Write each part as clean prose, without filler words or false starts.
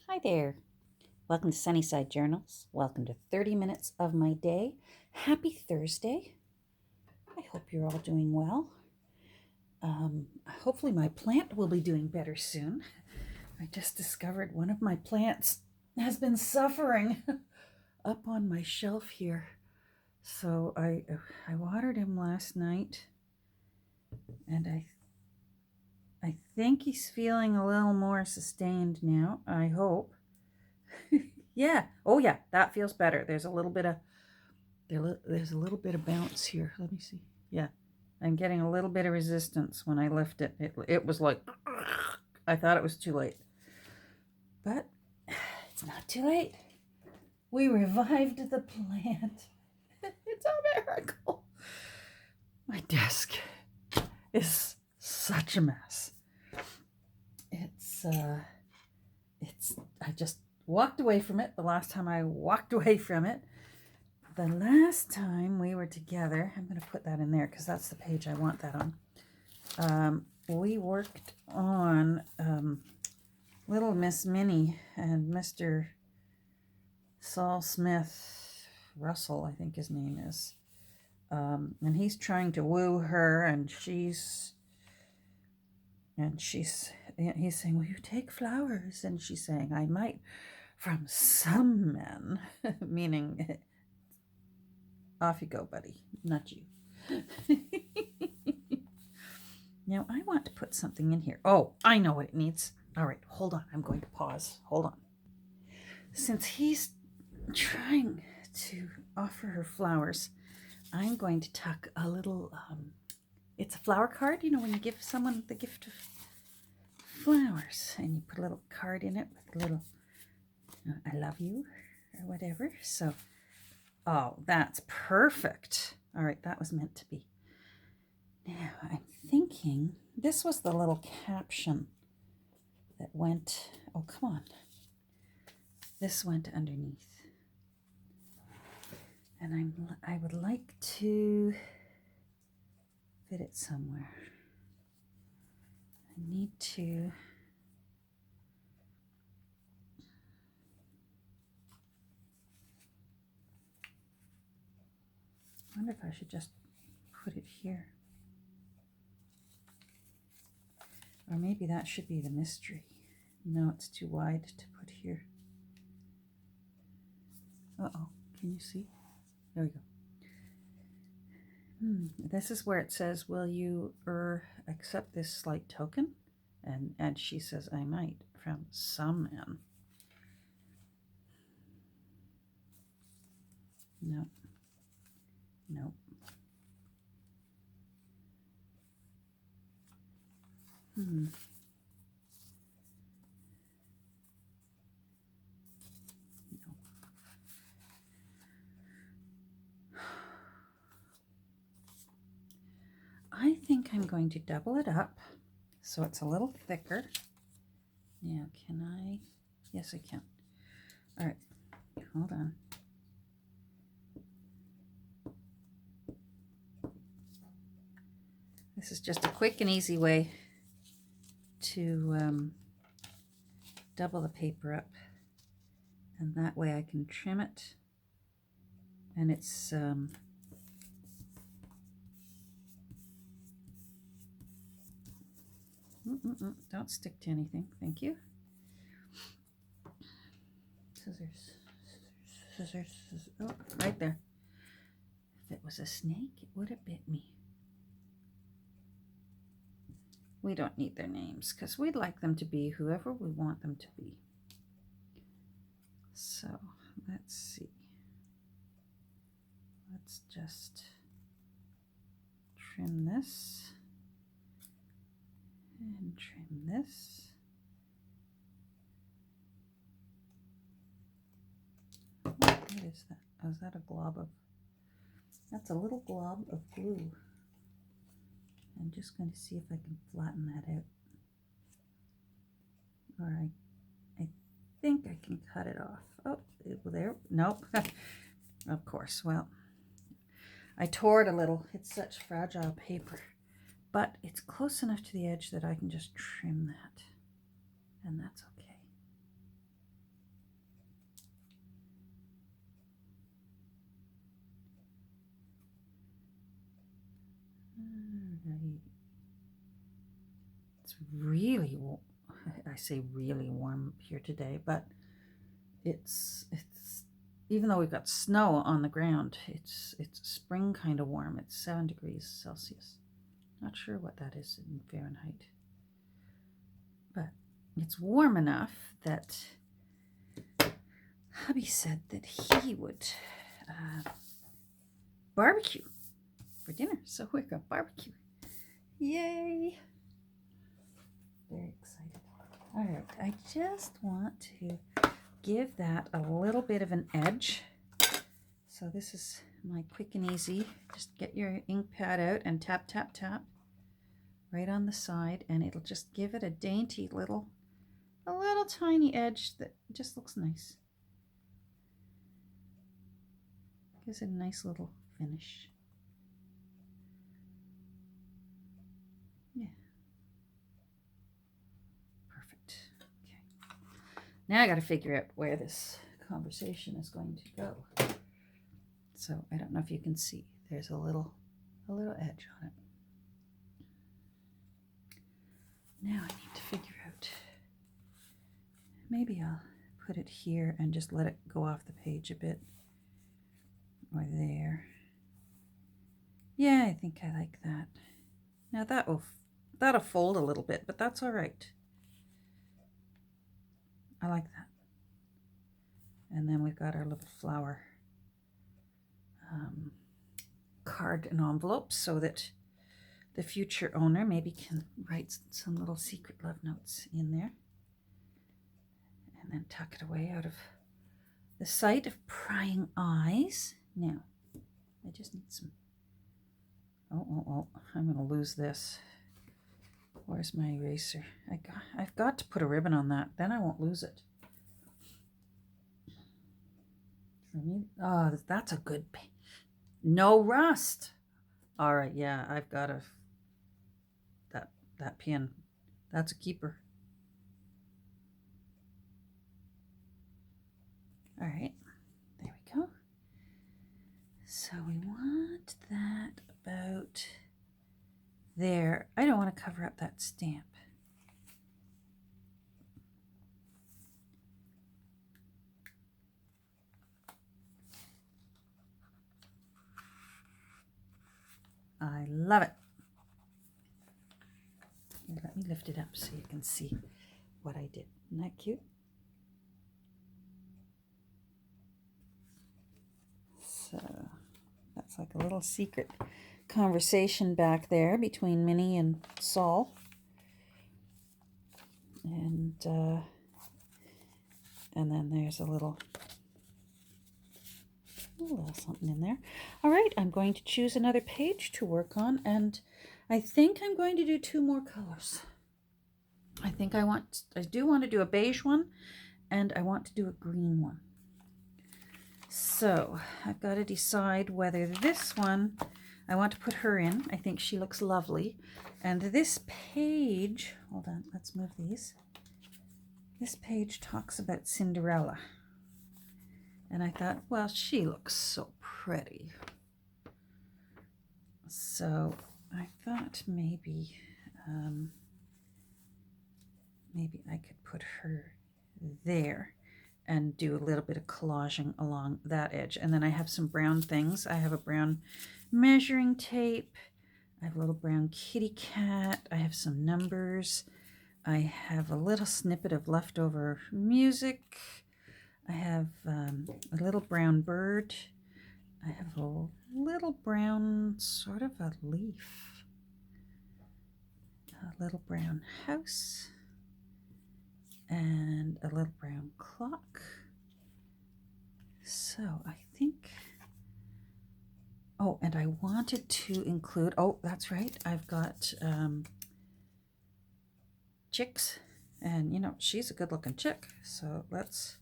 Hi there. Welcome to Sunnyside Journals. Welcome to 30 minutes of my day. Happy Thursday. I hope you're all doing well. Hopefully my plant will be doing better soon. I just discovered one of my plants has been suffering up on my shelf here. So I watered him last night, and I think he's feeling a little more sustained now. I hope. Yeah. Oh yeah, that feels better. There's a little bit of bounce here. Let me see. Yeah, I'm getting a little bit of resistance when I lift it. It was like I thought it was too late, but it's not too late. We revived the plant. It's a miracle. My desk is such a mess. I just walked away from it the last time I walked away from it. The last time we were together, I'm going to put that in there because that's the page I want that on. We worked on Little Miss Minnie and Mr. Saul Smith Russell, I think his name is. And he's trying to woo her, and he's saying, "Will you take flowers?" And she's saying, "I might from some men," meaning, off you go, buddy, not you. Now I want to put something in here. Oh, I know what it needs. All right, hold on. I'm going to pause. Hold on. Since he's trying to offer her flowers, I'm going to tuck a little, it's a flower card. You know, when you give someone the gift of flowers and you put a little card in it with a little, I love you or whatever. So, oh, that's perfect. All right, that was meant to be. Now, I'm thinking this was the little caption that went, oh, come on. This went underneath. And I would like to fit it somewhere. I need to I wonder if I should just put it here. Or maybe that should be the mystery. No, it's too wide to put here. Uh-oh, can you see? There we go. This is where it says, "Will you accept this slight token?" And she says, "I might, from some men." No. No. No. I think I'm going to double it up so it's a little thicker. Now, can I? Yes, I can. All right, hold on. This is just a quick and easy way to double the paper up, and that way I can trim it, and it's don't stick to anything. Thank you. Scissors. Oh, right there. If it was a snake, it would have bit me. We don't need their names because we'd like them to be whoever we want them to be. So let's see. Let's just trim this and trim this. What is that? Oh, is that a glob of? That's a little glob of glue. I'm just going to see if I can flatten that out. All right. I think I can cut it off. Oh, there. Nope. Of course. Well, I tore it a little. It's such fragile paper. But it's close enough to the edge that I can just trim that. And that's okay. It's really, I say really warm here today, but it's even though we've got snow on the ground, it's spring kind of warm. It's 7 degrees Celsius. Not sure what that is in Fahrenheit, but it's warm enough that hubby said that he would barbecue for dinner. So we're going to barbecue. Yay! Very excited. All right, I just want to give that a little bit of an edge. So this is my quick and easy. Just get your ink pad out and tap, tap, tap right on the side, and it'll just give it a dainty little, tiny edge that just looks nice. Gives it a nice little finish. Yeah. Perfect. Okay. Now I got to figure out where this conversation is going to go. So I don't know if you can see. There's a little edge on it. Now I need to figure out. Maybe I'll put it here and just let it go off the page a bit. Or there. Yeah, I think I like that. Now that'll fold a little bit, but that's all right. I like that. And then we've got our little flower card and envelope so that the future owner maybe can write some little secret love notes in there. And then tuck it away out of the sight of prying eyes. Now, I just need some... Oh, I'm going to lose this. Where's my eraser? I've got to put a ribbon on that. Then I won't lose it. For me, oh, that's a good... No rust. All right, yeah, I've got that pin. That's a keeper. All right, there we go. So we want that about there. I don't want to cover up that stamp. I love it. Here, let me lift it up so you can see what I did. Isn't that cute? So that's like a little secret conversation back there between Minnie and Saul. And then there's a little something in there. All right, I'm going to choose another page to work on, and I think I'm going to do 2 more colors. I do want to do a beige one, and I want to do a green one. So I've got to decide whether this one, I want to put her in. I think she looks lovely. And this page, hold on, let's move these. This page talks about Cinderella. And I thought, well, she looks so pretty. So I thought maybe I could put her there and do a little bit of collaging along that edge. And then I have some brown things. I have a brown measuring tape. I have a little brown kitty cat. I have some numbers. I have a little snippet of leftover music. I have a little brown bird. I have a little brown sort of a leaf. A little brown house. And a little brown clock. So I think... Oh, and I wanted to include... Oh, that's right. I've got chicks. And, you know, she's a good-looking chick. So let's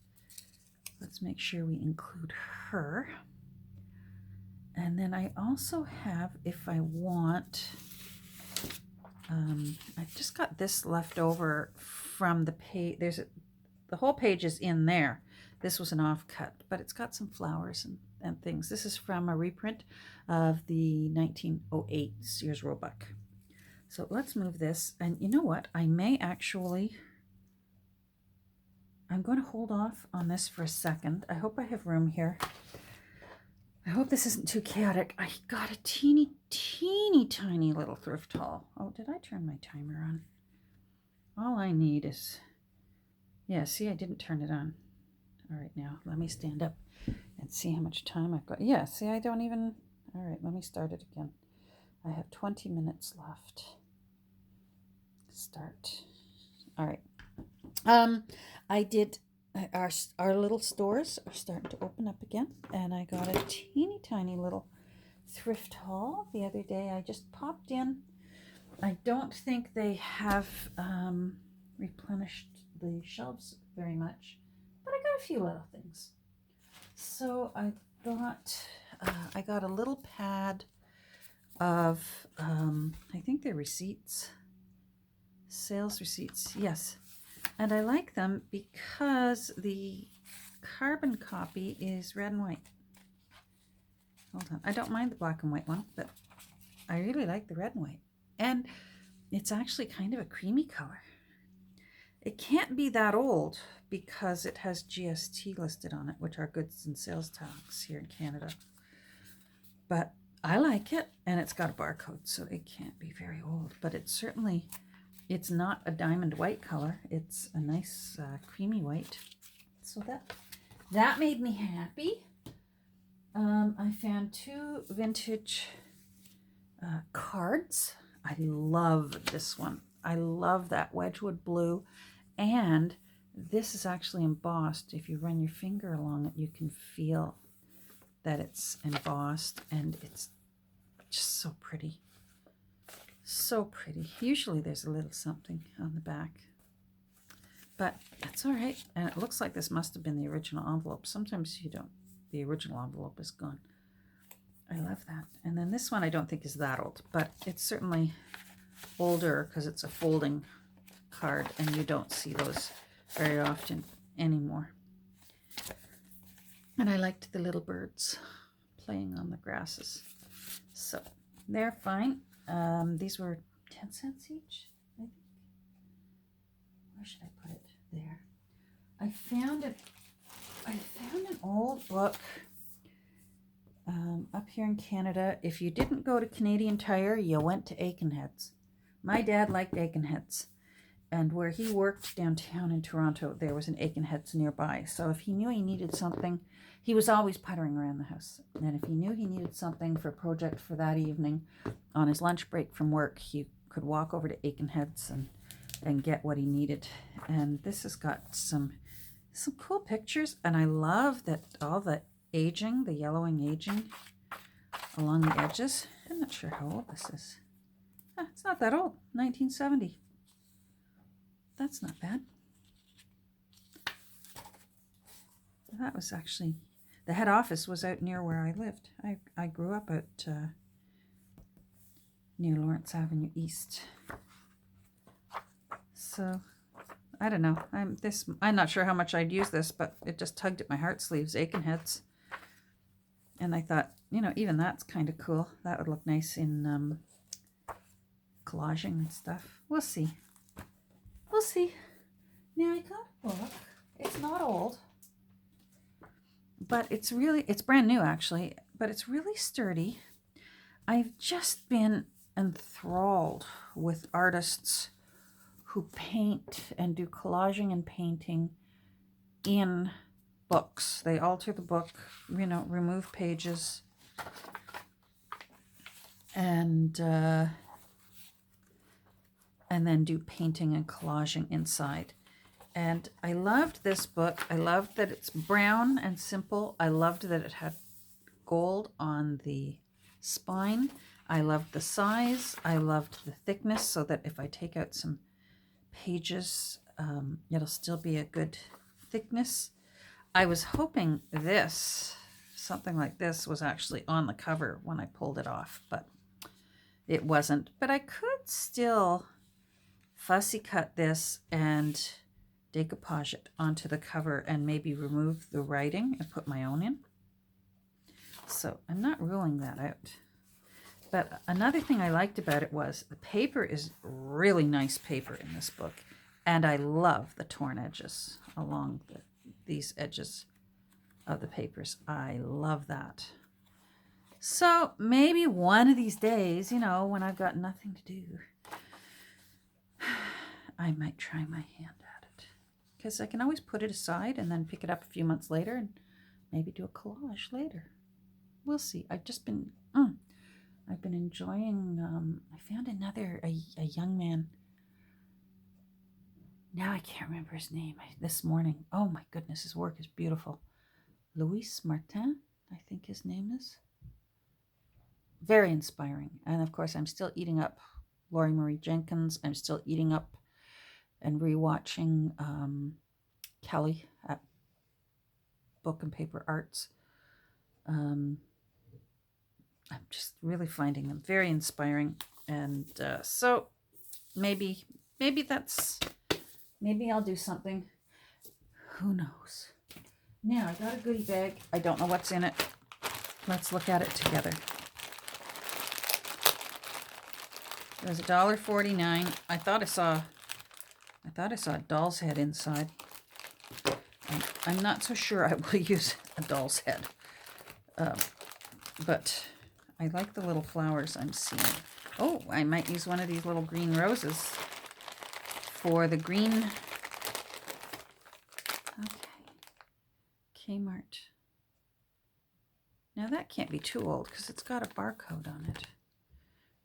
make sure we include her. And then I also have, if I want, I've just got this left over from the page. The whole page is in there. This was an offcut, but it's got some flowers and things. This is from a reprint of the 1908 Sears Roebuck. So let's move this. And you know what? I may actually, I'm going to hold off on this for a second. I hope I have room here. I hope this isn't too chaotic. I got a teeny tiny little thrift haul. Oh, did I turn my timer on? All I need is, yeah, see, I didn't turn it on. All right, now let me stand up and see how much time I've got. Yeah, see, I don't even, all right, let me start it again. I have 20 minutes left. Start. All right. I did, our little stores are starting to open up again, and I got a teeny tiny little thrift haul the other day. I just popped in. I don't think they have replenished the shelves very much, but I got a few little things. So I got a little pad of, I think they're receipts, sales receipts, yes. And I like them because the carbon copy is red and white. Hold on, I don't mind the black and white one, but I really like the red and white. And it's actually kind of a creamy color. It can't be that old because it has GST listed on it, which are goods and sales tax here in Canada. But I like it, and it's got a barcode, so it can't be very old. But it's certainly, it's not a diamond white color. It's a nice creamy white. So that made me happy. I found 2 vintage cards. I love this one. I love that Wedgwood blue. And this is actually embossed. If you run your finger along it, you can feel that it's embossed, and it's just so pretty. So pretty. Usually there's a little something on the back, but that's all right. And it looks like this must have been the original envelope. Sometimes you don't. The original envelope is gone. I love that. And then this one I don't think is that old, but it's certainly older because it's a folding card, and you don't see those very often anymore. And I liked the little birds playing on the grasses. So they're fine. These were 10 cents each, I think. Where should I put it? There. I found an old book up here in Canada. If you didn't go to Canadian Tire, you went to Aikenheads. My dad liked Aikenheads. And where he worked downtown in Toronto, there was an Aikenheads nearby. So if he knew he needed something, he was always puttering around the house. And if he knew he needed something for a project for that evening, on his lunch break from work, he could walk over to Aikenheads and get what he needed. And this has got some cool pictures. And I love that all the aging, the yellowing aging along the edges. I'm not sure how old this is. It's not that old, 1970. That's not bad. That was actually, the head office was out near where I lived. I grew up at near Lawrence Avenue East. So, I don't know. I'm not sure how much I'd use this, but it just tugged at my heart sleeves, Aikenheads. And I thought, even that's kind of cool. That would look nice in collaging and stuff. We'll see. We'll see. Now I got a book. It's not old, but it's brand new actually, but it's really sturdy. I've just been enthralled with artists who paint and do collaging and painting in books. They alter the book, remove pages, and then do painting and collaging inside. And I loved this book. I loved that it's brown and simple. I loved that it had gold on the spine. I loved the size. I loved the thickness, so that if I take out some pages, it'll still be a good thickness. I was hoping something like this was actually on the cover when I pulled it off, but it wasn't. But I could still fussy cut this and decoupage it onto the cover and maybe remove the writing and put my own in. So I'm not ruling that out. But another thing I liked about it was the paper is really nice paper in this book. And I love the torn edges along these edges of the papers. I love that. So maybe one of these days, you know, when I've got nothing to do, I might try my hand at it. Because I can always put it aside and then pick it up a few months later and maybe do a collage later. We'll see. I've been enjoying, I found a young man. Now I can't remember his name this morning. Oh my goodness, his work is beautiful. Louis Martin, I think his name is. Very inspiring. And of course, I'm still eating up Laurie Marie Jenkins. I'm still eating up and rewatching Kelly at Book and Paper Arts. I'm just really finding them very inspiring. And so maybe I'll do something. Who knows? Now, I got a goodie bag. I don't know what's in it. Let's look at it together. There's $1.49. I thought I saw a doll's head inside. I'm not so sure I will use a doll's head. But I like the little flowers I'm seeing. Oh, I might use one of these little green roses for the green. Okay. Kmart. Now that can't be too old because it's got a barcode on it.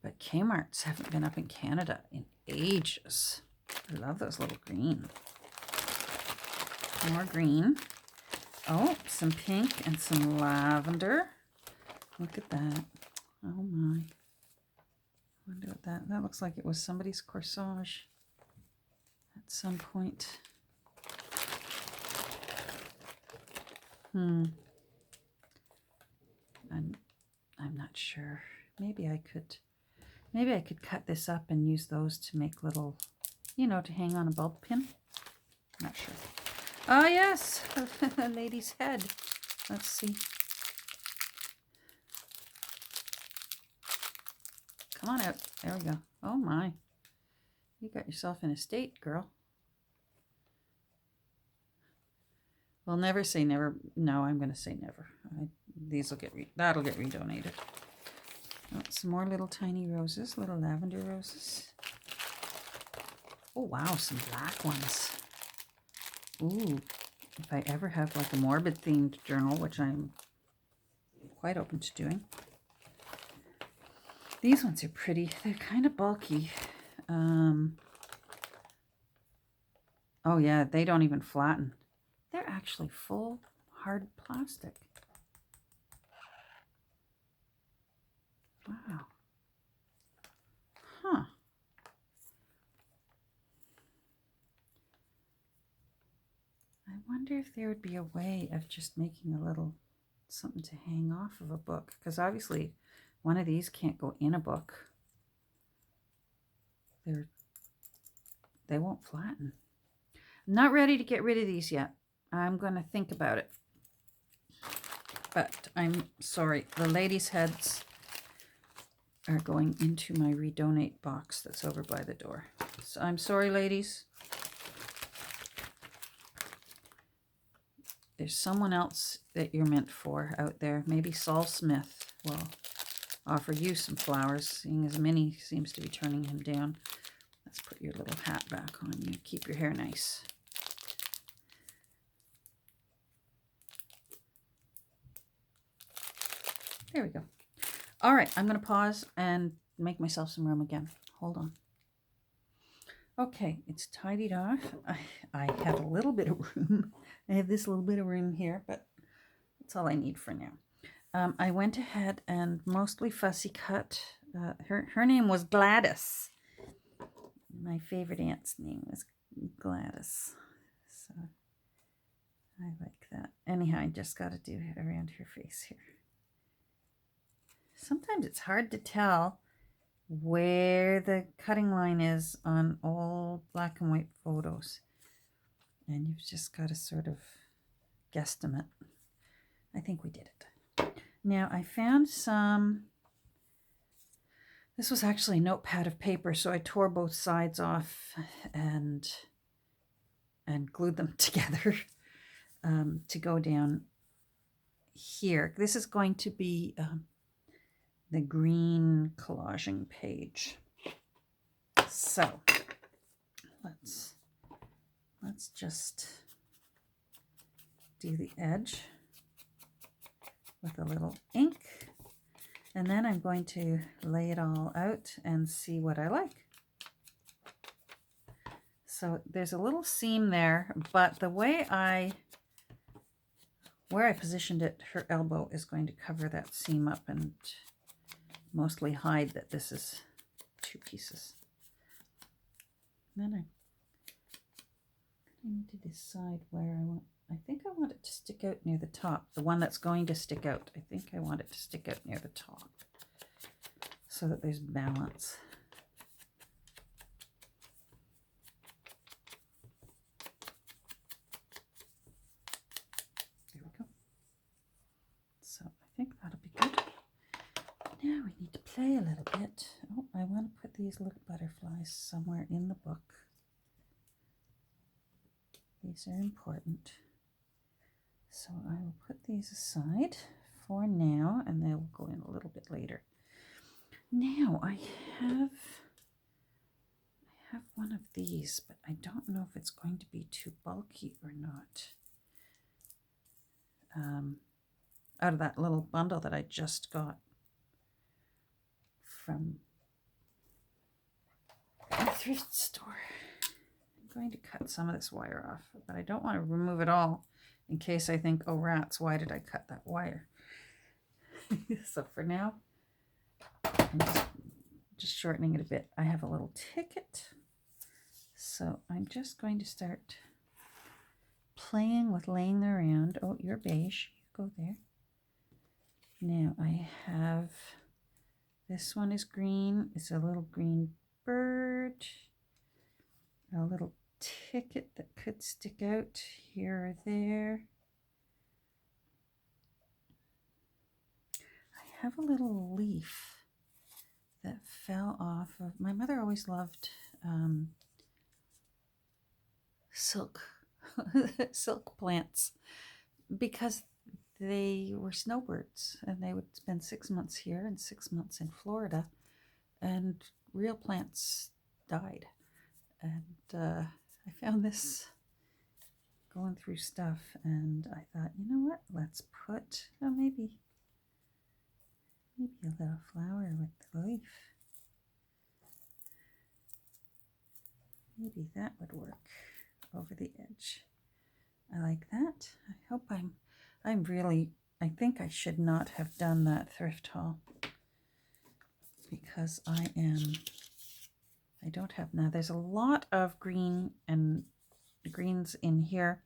But Kmart's haven't been up in Canada in ages. I love those little green. More green. Oh, some pink and some lavender. Look at that. Oh my. Wonder what that looks like it was somebody's corsage at some point. I'm not sure. Maybe I could cut this up and use those to make little, to hang on a bulb pin. Not sure. Oh yes, a lady's head. Let's see. Come on out. There we go. Oh my. You got yourself in a state, girl. Well, never say never. No, I'm going to say never. That'll get redonated. Oh, some more little tiny roses, little lavender roses. Oh wow, some black ones. Ooh, if I ever have like a morbid themed journal, which I'm quite open to doing. These ones are pretty. They're kind of bulky. Oh yeah, they don't even flatten. They're actually full hard plastic. Wow. Huh. I wonder if there would be a way of just making a little something to hang off of a book, because obviously one of these can't go in a book. They won't flatten. I'm not ready to get rid of these yet. I'm going to think about it. But I'm sorry, the ladies' heads are going into my redonate box that's over by the door. So I'm sorry, ladies. There's someone else that you're meant for out there. Maybe Saul Smith will offer you some flowers, seeing as Minnie seems to be turning him down. Let's put your little hat back on you. Keep your hair nice. There we go. All right, I'm going to pause and make myself some room again. Hold on. Okay, it's tidied off. I have a little bit of room. I have this little bit of room here, but that's all I need for now. I went ahead and mostly fussy cut. Her name was Gladys. My favorite aunt's name was Gladys. So I like that. Anyhow, I just got to do it around her face here. Sometimes it's hard to tell where the cutting line is on old black and white photos. And you've just got to sort of guesstimate. I think we did it. Now I found some This was actually a notepad of paper, so I tore both sides off and glued them together to go down here. This is going to be the green collaging page. So let's just do the edge with a little ink, and then I'm going to lay it all out and see what I like. So there's a little seam there, but the way where I positioned it, her elbow is going to cover that seam up and mostly hide that this is 2 pieces. And then I need to decide where I think I want it to stick out near the top. The one that's going to stick out, I think I want it to stick out near the top so that there's balance. There we go. So I think that'll be good. Now we need to play a little bit. Oh, I want to put these little butterflies somewhere in the book. These are important. So I will put these aside for now, and they'll go in a little bit later. Now I have one of these, but I don't know if it's going to be too bulky or not. Out of that little bundle that I just got from a thrift store. I'm going to cut some of this wire off, but I don't want to remove it all in case I think, oh rats, why did I cut that wire? So for now, I'm just shortening it a bit. I have a little ticket, so I'm just going to start playing with laying them around. Oh, you're beige, you go there. Now I have, this one is green. It's a little green bird, a little ticket that could stick out here or there. I have a little leaf that fell off of, my mother always loved silk plants because they were snowbirds and they would spend 6 months here and 6 months in Florida, and real plants died. And I found this going through stuff, and I thought, you know what, let's put maybe a little flower with the leaf. Maybe that would work over the edge. I like that. I hope I'm really, I think I should not have done that thrift haul because I don't have, now there's a lot of green and greens in here.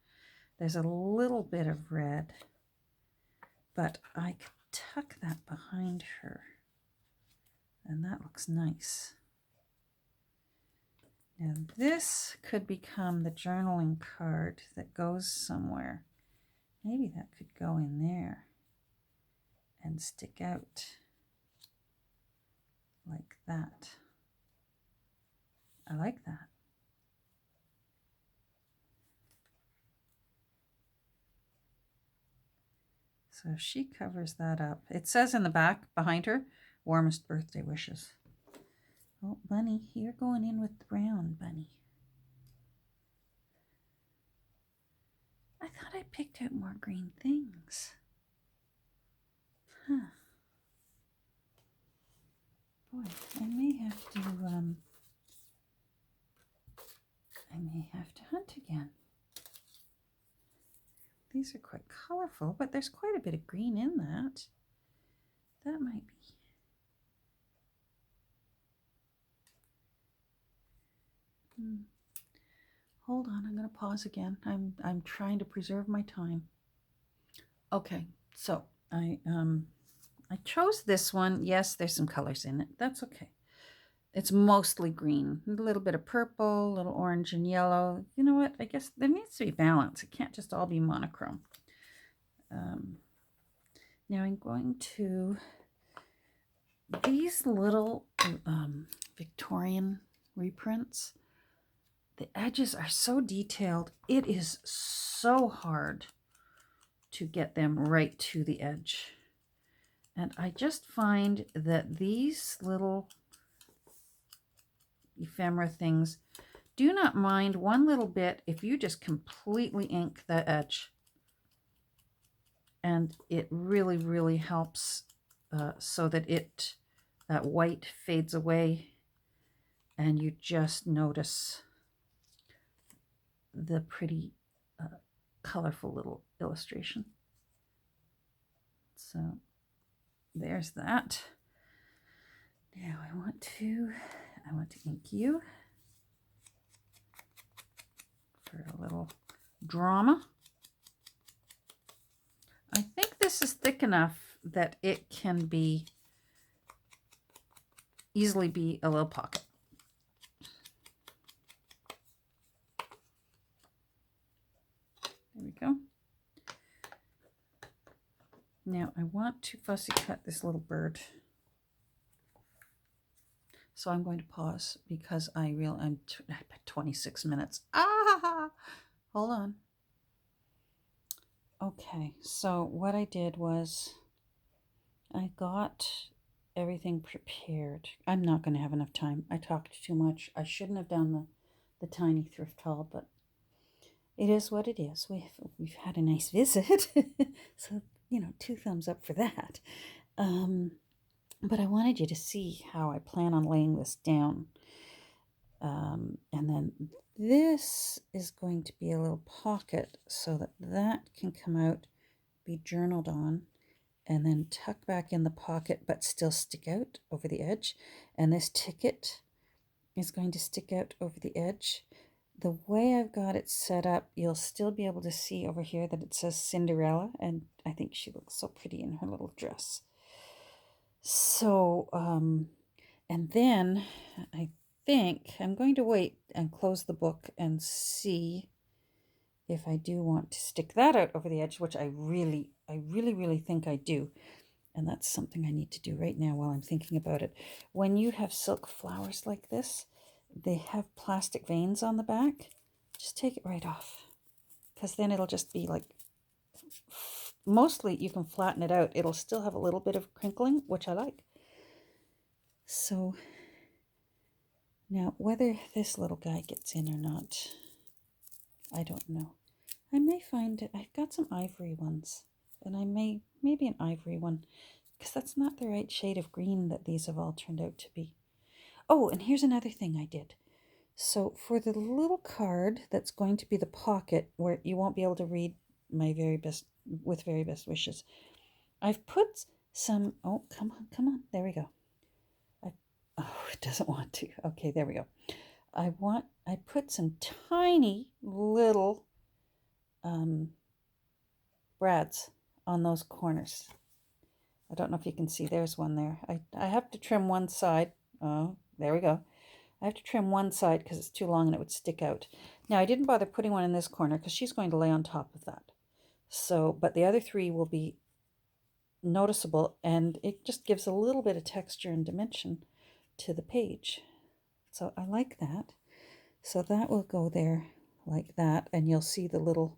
There's a little bit of red, but I could tuck that behind her and that looks nice. Now this could become the journaling card that goes somewhere. Maybe that could go in there and stick out like that. I like that. So she covers that up. It says in the back behind her, warmest birthday wishes. Oh, Bunny, you're going in with the brown, Bunny. I thought I picked out more green things. Huh. Boy, I may have to hunt again. These are quite colorful, but there's quite a bit of green in that. That might be. Hold on, I'm going to pause again. I'm trying to preserve my time. Okay, so I chose this one. Yes, there's some colors in it. That's okay. It's mostly green, a little bit of purple, a little orange and yellow. You know what? I guess there needs to be balance. It can't just all be monochrome. Now I'm going to these little Victorian reprints, the edges are so detailed. It is so hard to get them right to the edge. And I just find that these little ephemera things do not mind one little bit if you just completely ink the edge. And it really, really helps so that that white fades away and you just notice the pretty colorful little illustration. So there's that. Now I want to ink you for a little drama. I think this is thick enough that it can easily be a little pocket. There we go. Now I want to fussy cut this little bird. So I'm going to pause because I'm 26 minutes. Hold on. Okay, so what I did was I got everything prepared. I'm not going to have enough time. I talked too much. I shouldn't have done the tiny thrift haul, but it is what it is. We've had a nice visit, so 2 thumbs up for that. But I wanted you to see how I plan on laying this down. And then this is going to be a little pocket so that can come out, be journaled on, and then tuck back in the pocket but still stick out over the edge. And this ticket is going to stick out over the edge. The way I've got it set up, you'll still be able to see over here that it says Cinderella, and I think she looks so pretty in her little dress. So, and then I think I'm going to wait and close the book and see if I do want to stick that out over the edge, which I really think I do. And that's something I need to do right now while I'm thinking about it. When you have silk flowers like this, they have plastic veins on the back. Just take it right off, because then it'll just be like, mostly you can flatten it out. It'll still have a little bit of crinkling, which I like. So now whether this little guy gets in or not, I don't know. I may find it. I've got some ivory ones, and I maybe an ivory one, because that's not the right shade of green that these have all turned out to be. Oh, and here's another thing I did. So for the little card that's going to be the pocket where you won't be able to read my very best wishes, I've put some, oh, come on, there we go. It doesn't want to. Okay, there we go. I put some tiny little brads on those corners. I don't know if you can see, there's one there. I have to trim one side. Oh, there we go. I have to trim one side because it's too long and it would stick out. Now, I didn't bother putting one in this corner because she's going to lay on top of that. So, but the other 3 will be noticeable, and it just gives a little bit of texture and dimension to the page. So I like that. So that will go there like that, and you'll see the little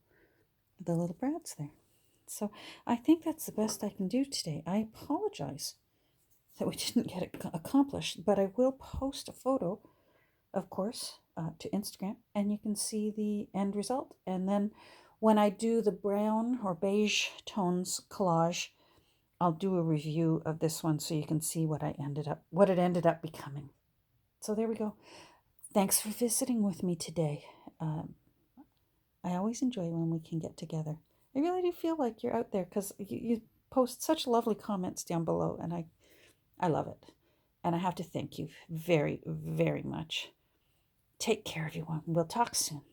brads there. So I think that's the best I can do today. I apologize that we didn't get it accomplished, but I will post a photo, of course, to Instagram, and you can see the end result. And then when I do the brown or beige tones collage, I'll do a review of this one so you can see what it ended up becoming. So there we go. Thanks for visiting with me today. I always enjoy when we can get together. I really do feel like you're out there because you post such lovely comments down below, and I love it. And I have to thank you very, very much. Take care, everyone. We'll talk soon.